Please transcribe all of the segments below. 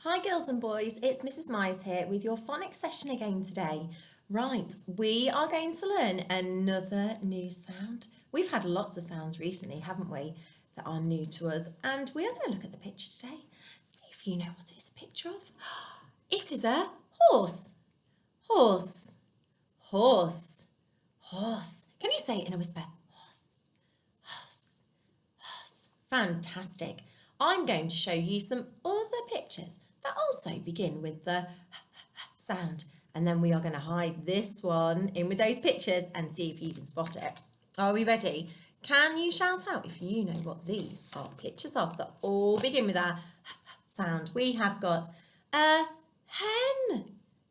Hi girls and boys, it's Mrs. Myers here with your phonics session again today. Right, we are going to learn another new sound. We've had lots of sounds recently, haven't we, that are new to us, and we are going to look at the picture today, see if you know what it's a picture of. It is a horse. Horse. Horse. Horse. Can you say it in a whisper? Horse. Horse. Horse. Fantastic. I'm going to show you some other pictures that also begin with the sound, and then we are going to hide this one in with those pictures and see if you can spot it. Are we ready? Can you shout out if you know what these are pictures of that all begin with our sound? We have got a hen,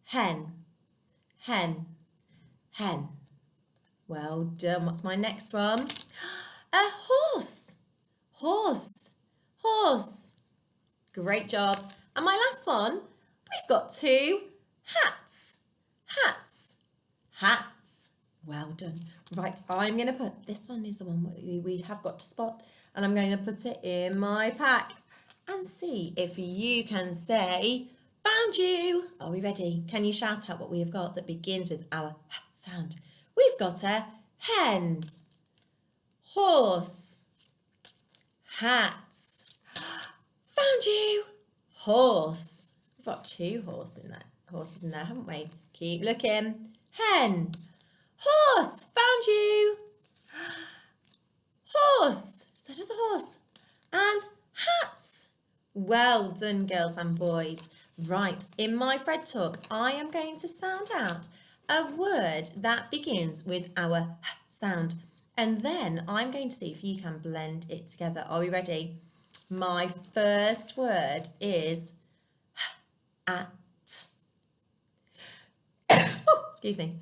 hen, hen, hen. Well done. What's my next one? A horse, horse, horse. Great job. And my last one, we've got two hats, hats, hats. Well done. Right, I'm going to put, this one is the one we have got to spot, and I'm going to put it in my pack and see if you can say, found you. Are we ready? Can you shout out what we have got that begins with our sound? We've got a hen, horse, hats. Found you. Horse. We've got two horses in there, haven't we? Keep looking. Hen. Horse. Found you. Horse. So another horse. And hats. Well done, girls and boys. Right, in my Fred Talk, I am going to sound out a word that begins with our sound. And then I'm going to see if you can blend it together. Are we ready? My first word is at. Oh, excuse me.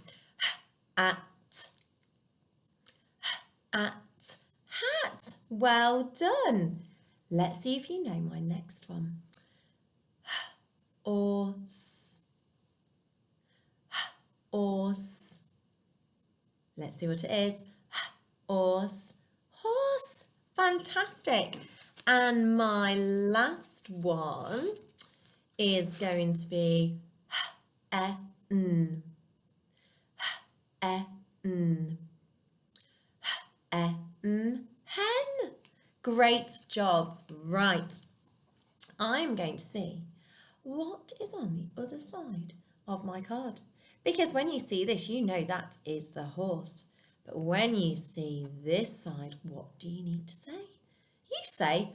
At. At. Hat. Well done. Let's see if you know my next one. Horse. Horse. Let's see what it is. Horse. Horse. Fantastic. And my last one is going to be hen. Hen. Hen. Hen. Great job. Right. I'm going to see what is on the other side of my card. Because when you see this, you know that is the horse. But when you see this side, what do you need to say? You say,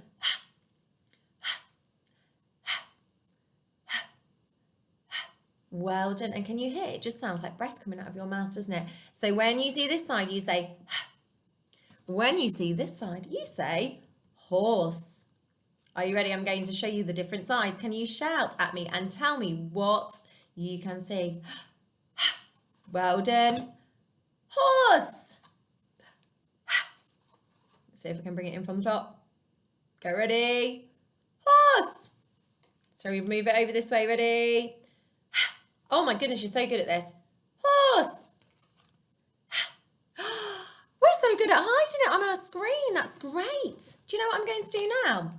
well done. And can you hear? It just sounds like breath coming out of your mouth, doesn't it? So when you see this side, you say, when you see this side, you say, horse. Are you ready? I'm going to show you the different sides. Can you shout at me and tell me what you can see? Well done. Horse. Let's see if I can bring it in from the top. Go ready. Horse. So we move it over this way. Ready? Oh my goodness, you're so good at this. Horse. We're so good at hiding it on our screen. That's great. Do you know what I'm going to do now?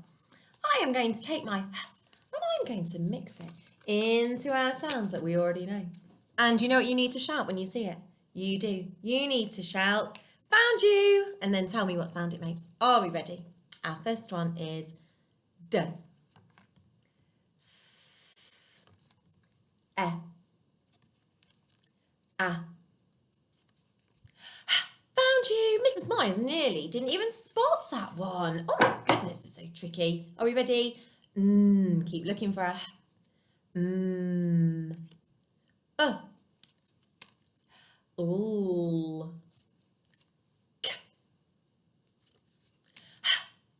I am going to take my and I'm going to mix it into our sounds that we already know. And you know what you need to shout when you see it? You do. You need to shout, found you, and then tell me what sound it makes. Are we ready? Our first one is D. S. E. A. Found you. Mrs. Myers nearly didn't even spot that one. Oh my goodness, it's so tricky. Are we ready? Keep looking for a Ooh.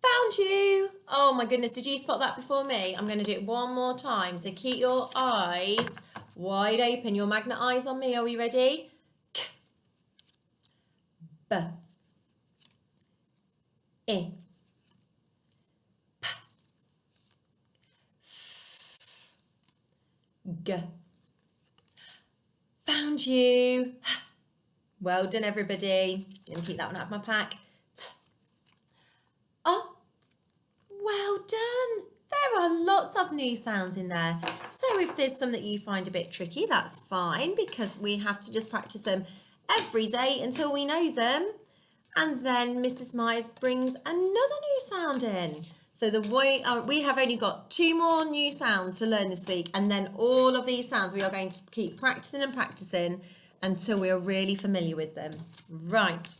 Found you. Oh my goodness, did you spot that before me? I'm going to do it one more time. So keep your eyes wide open, your magnet eyes on me. Are we ready? K. B. I. P. F. G. Found you. Well done, everybody. Let me keep that one out of my pack. T. Oh, well done. There are are lots of new sounds in there. So if there's some that you find a bit tricky, that's fine, because we have to just practice them every day until we know them. And then Mrs. Myers brings another new sound in. So we have only got 2 more new sounds to learn this week, and then all of these sounds we are going to keep practicing and practicing until we are really familiar with them. Right,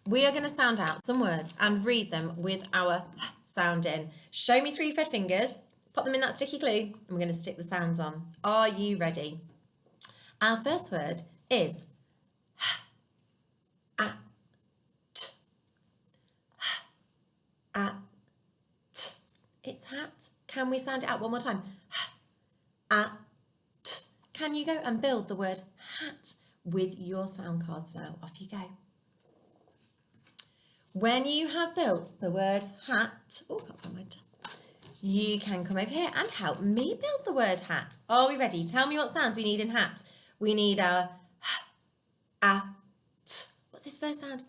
we are going to sound out some words and read them with our sound in. Show me 3 red fingers, pop them in that sticky glue, and we're going to stick the sounds on. Are you ready? Our first word is at. At. It's hat. Can we sound it out one more time? At. Can you go and build the word hat with your sound cards now? Off you go. When you have built the word hat, oh, can't find my tongue. You can come over here and help me build the word hat. Are we ready? Tell me what sounds we need in hat. We need our at. What's this first sound?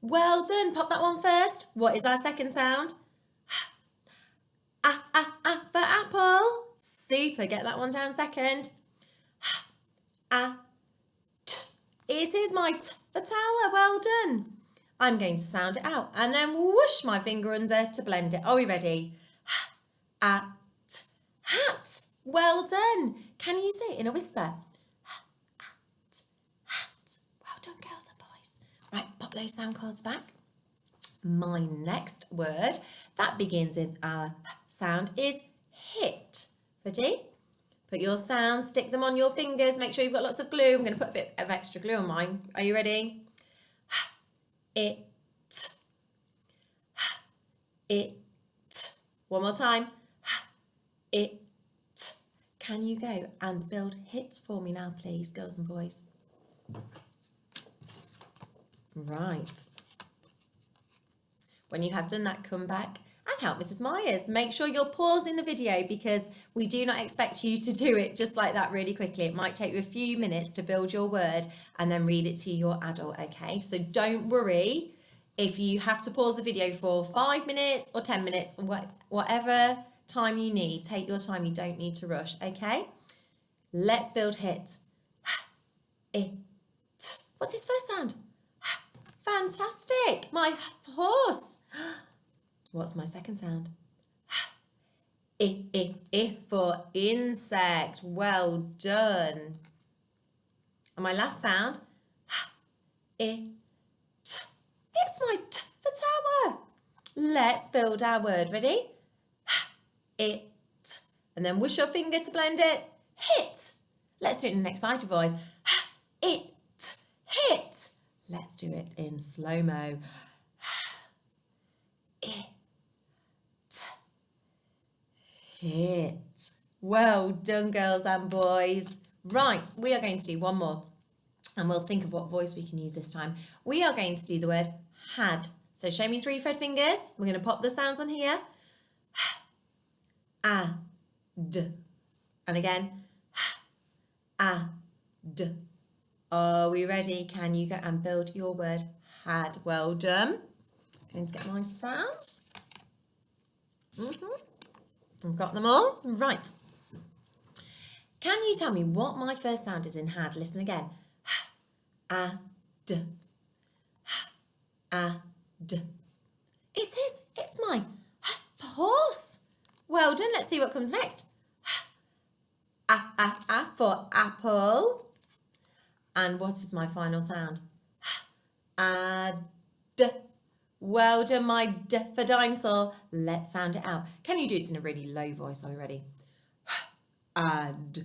Well done. Pop that one first. What is our second sound? For apple. Super. Get that one down second. It is my T for tower. Well done. I'm going to sound it out and then whoosh my finger under to blend it. Are we ready? At. Hat. Well done. Can you say it in a whisper? Girls and boys. Right, pop those sound cards back. My next word that begins with our sound is hit. Ready? Put your sounds, stick them on your fingers. Make sure you've got lots of glue. I'm going to put a bit of extra glue on mine. Are you ready? It. It. One more time. It. Can you go and build hits for me now, please, girls and boys? Right. When you have done that, come back and help Mrs. Myers. Make sure you're pausing the video because we do not expect you to do it just like that really quickly. It might take you a few minutes to build your word and then read it to your adult, okay? So don't worry if you have to pause the video for 5 minutes or 10 minutes, whatever time you need. Take your time, you don't need to rush, okay? Let's build hit. It. What's his first sound? Fantastic. My horse. What's my second sound? I for insect. Well done. And my last sound? It. It's my T for tower. Let's build our word. Ready? It. And then whoosh your finger to blend it. Hit. Let's do it in an excited voice. It. Hit. Let's do it in slow-mo. It. Hit. Well done, girls and boys. Right, we are going to do one more. And we'll think of what voice we can use this time. We are going to do the word had. So show me 3 red fingers. We're going to pop the sounds on here. D. And again. D. Are we ready? Can you go and build your word had? Well done. Going to get my sounds. I've got them all. Right. Can you tell me what my first sound is in had? Listen again. D. D. It is. It's my for horse. Well done. Let's see what comes next. For apple. And what is my final sound? D. Well done, my D for dinosaur. Let's sound it out. Can you do it in a really low voice? Are we ready? Had.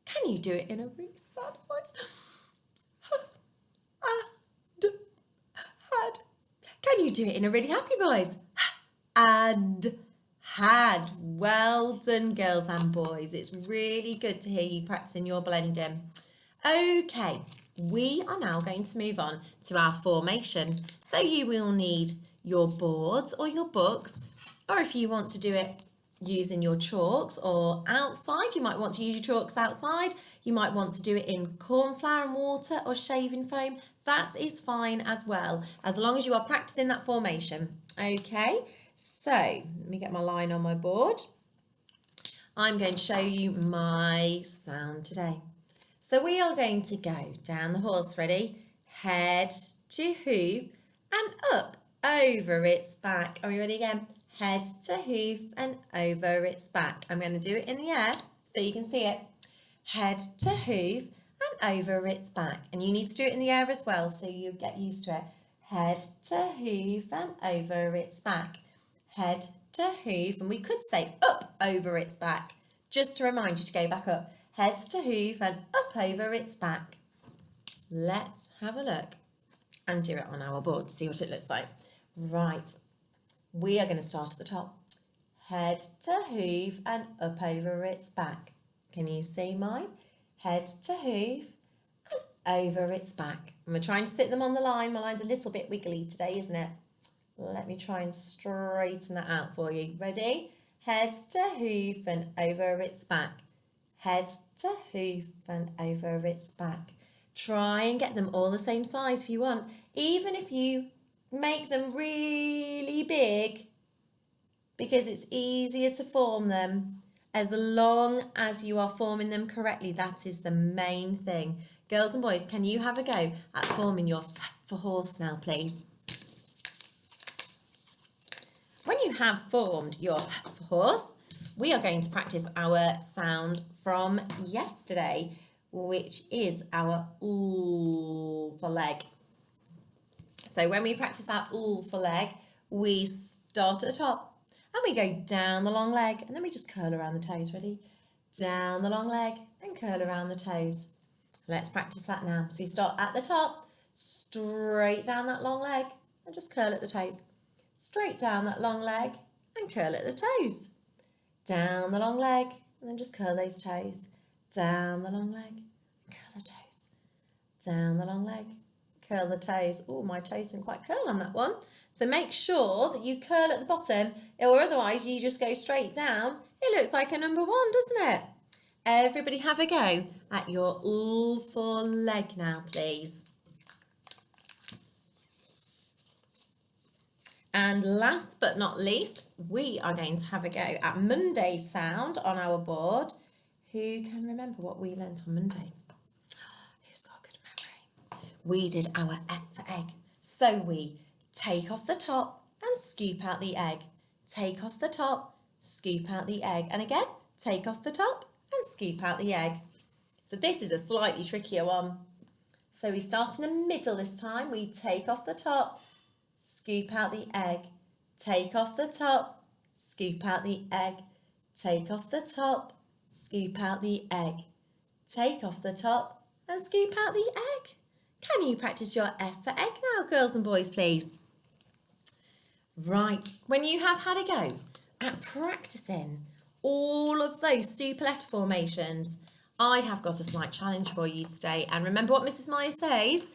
Can you do it in a really sad voice? Had. Can you do it in a really happy voice? Had. Well done, girls and boys. It's really good to hear you practicing your blending. Okay, we are now going to move on to our formation. So you will need your boards or your books, or if you want to do it using your chalks or outside, you might want to use your chalks outside. You might want to do it in corn flour and water or shaving foam. That is fine as well, as long as you are practicing that formation. Okay, So let me get my line on my board. I'm going to show you my sound today. So we are going to go down the horse, ready? Head to hoof and up over its back. Are we ready again? Head to hoof and over its back. I'm going to do it in the air so you can see it. Head to hoof and over its back. And you need to do it in the air as well so you get used to it. Head to hoof and over its back. Head to hoof, and we could say up over its back, just to remind you to go back up. Head to hoof and up over its back. Let's have a look and do it on our board, see what it looks like. Right, we are going to start at the top. Head to hoof and up over its back. Can you see mine? Head to hoof and over its back. And we're trying to sit them on the line. My line's a little bit wiggly today, isn't it? Let me try and straighten that out for you. Ready? Head to hoof and over its back. Head to hoof and over its back. Try and get them all the same size if you want. Even if you make them really big, because it's easier to form them. As long as you are forming them correctly, that is the main thing. Girls and boys, can you have a go at forming your for horse now, please? When you have formed your for horse, we are going to practice our sound from yesterday, which is our ooh for leg. So when we practice our ooh for leg, we start at the top and we go down the long leg and then we just curl around the toes. Ready? Down the long leg and curl around the toes. Let's practice that now. So we start at the top, straight down that long leg and just curl at the toes. Straight down that long leg and curl at the toes. Down the long leg and then just curl those toes. Down the long leg and curl the toes. Down the long leg, curl the toes. Oh, my toes didn't quite curl on that one. So make sure that you curl at the bottom, or otherwise you just go straight down. It looks like a number one, doesn't it? Everybody have a go at your all for leg now, please. And last but not least, we are going to have a go at Monday's sound on our board. Who can remember what we learnt on Monday? Who's got a good memory? We did our egg for egg. So we take off the top and scoop out the egg. Take off the top, scoop out the egg. And again, take off the top and scoop out the egg. So this is a slightly trickier one. So we start in the middle this time. We take off the top, scoop out the egg, take off the top, scoop out the egg, take off the top, scoop out the egg, take off the top and scoop out the egg. Can you practice your F for egg now, girls and boys, please? Right, when you have had a go at practicing all of those super letter formations, I have got a slight challenge for you today. And remember what Mrs. Myers says,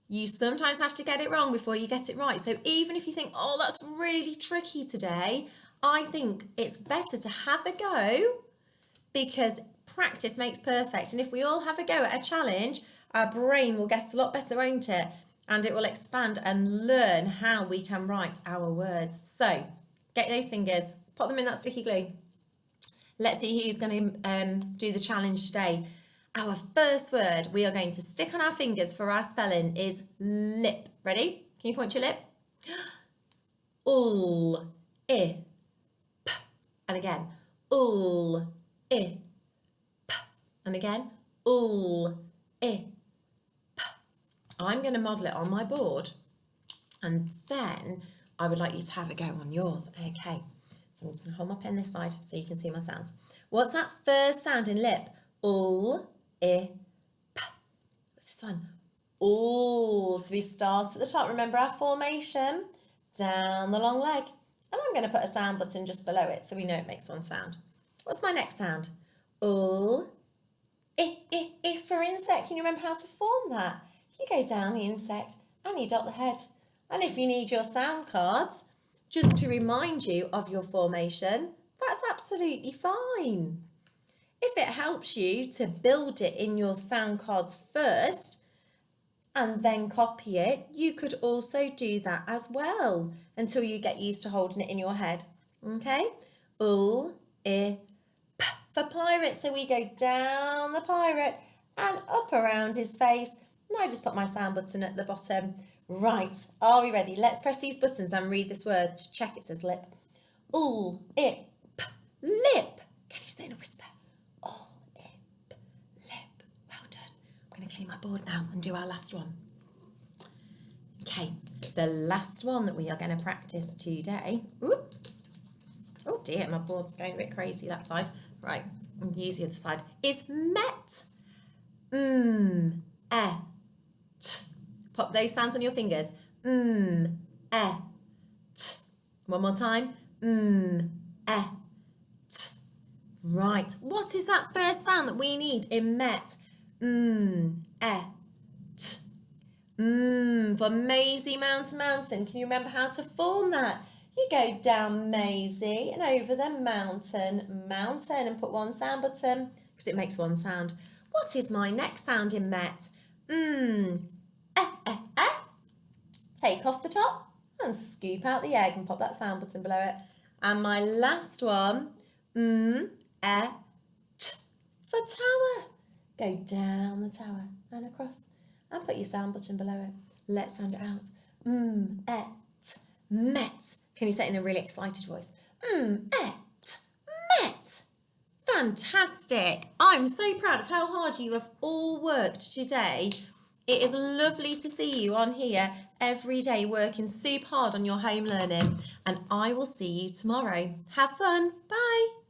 you sometimes have to get it wrong before you get it right. So even if you think, oh, that's really tricky today, I think it's better to have a go because practice makes perfect. And if we all have a go at a challenge, our brain will get a lot better, won't it? And it will expand and learn how we can write our words. So get those fingers, pop them in that sticky glue. Let's see who's going to do the challenge today. Our first word we are going to stick on our fingers for our spelling is lip. Ready? Can you point your lip? Ul, I, p. And again, ul, I, p. And again, ul, I, p. I'm going to model it on my board and then I would like you to have a go on yours. Okay, so I'm just going to hold my pen this side so you can see my sounds. What's that first sound in lip? Ul, I, p. What's this one? Ooh, so we start at the top. Remember our formation? Down the long leg. And I'm going to put a sound button just below it so we know it makes one sound. What's my next sound? Ooh, I for insect. Can you remember how to form that? You go down the insect and you dot the head. And if you need your sound cards, just to remind you of your formation, that's absolutely fine. If it helps you to build it in your sound cards first, and then copy it, you could also do that as well until you get used to holding it in your head. Okay? Ul, I, p for pirate. So we go down the pirate and up around his face. And I just put my sound button at the bottom. Right, are we ready? Let's press these buttons and read this word to check it says lip. Ul, I, p, lip. Can you say in a whisper? Ul, I, p, lip. Well done. I'm going to clean my board now and do our last one. Okay, the last one that we are going to practice today. Oop. Oh dear, my board's going a bit crazy that side. Right, I'm going to use the other side. Is met. T. Pop those sounds on your fingers. T. One more time. T. Right, what is that first sound that we need in met? T. For Maisie Mountain Mountain. Can you remember how to form that? You go down Maisie and over the mountain, mountain, and put one sound button because it makes one sound. What is my next sound in met? Take off the top and scoop out the egg and pop that sound button below it. And my last one, t for tower. Go down the tower and across and put your sound button below it. Let's sound it out. Met. Can you say it in a really excited voice? Met. Fantastic. I'm so proud of how hard you have all worked today. It is lovely to see you on here every day working super hard on your home learning, and I will see you tomorrow. Have fun. Bye.